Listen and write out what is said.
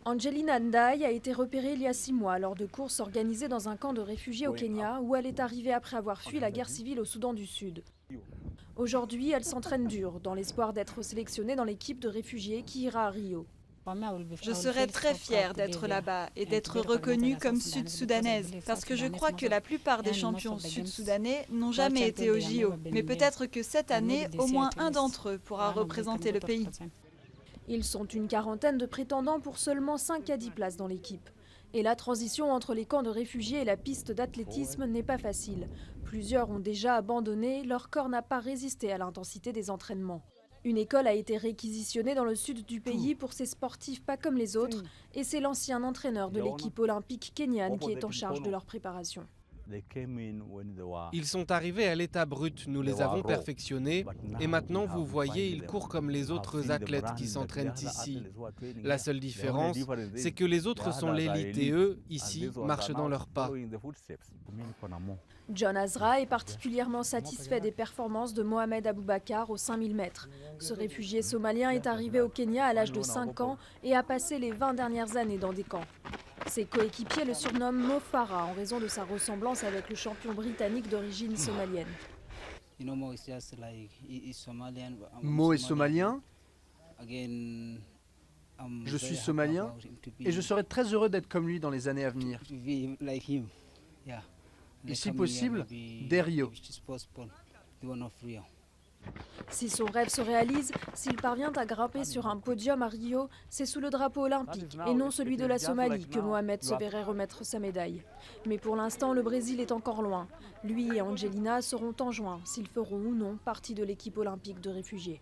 Angelina Ndai a été repérée il y a 6 mois lors de courses organisées dans un camp de réfugiés au Kenya où elle est arrivée après avoir fui la guerre civile au Soudan du Sud. Aujourd'hui, elle s'entraîne dur dans l'espoir d'être sélectionnée dans l'équipe de réfugiés qui ira à Rio. Je serais très fière d'être là-bas et d'être reconnue comme sud-soudanaise, parce que je crois que la plupart des champions sud-soudanais n'ont jamais été au JO. Mais peut-être que cette année, au moins un d'entre eux pourra représenter le pays. Ils sont une quarantaine de prétendants pour seulement 5 à 10 places dans l'équipe. Et la transition entre les camps de réfugiés et la piste d'athlétisme n'est pas facile. Plusieurs ont déjà abandonné, leur corps n'a pas résisté à l'intensité des entraînements. Une école a été réquisitionnée dans le sud du pays pour ces sportifs pas comme les autres, et c'est l'ancien entraîneur de l'équipe olympique kenyane qui est en charge de leur préparation. Ils sont arrivés à l'état brut, nous les avons perfectionnés et maintenant vous voyez, ils courent comme les autres athlètes qui s'entraînent ici. La seule différence, c'est que les autres sont l'élite et eux, ici, marchent dans leurs pas. John Azra est particulièrement satisfait des performances de Mohamed Aboubakar aux 5000 mètres. Ce réfugié somalien est arrivé au Kenya à l'âge de 5 ans et a passé les 20 dernières années dans des camps. Ses coéquipiers le surnomment Mo Farah en raison de sa ressemblance avec le champion britannique d'origine somalienne. Mo est somalien, je suis somalien et je serai très heureux d'être comme lui dans les années à venir. Et si possible, dès Rio. Si son rêve se réalise, s'il parvient à grimper sur un podium à Rio, c'est sous le drapeau olympique et non celui de la Somalie que Mohamed se verrait remettre sa médaille. Mais pour l'instant, le Brésil est encore loin. Lui et Angelina seront en juin s'ils feront ou non partie de l'équipe olympique de réfugiés.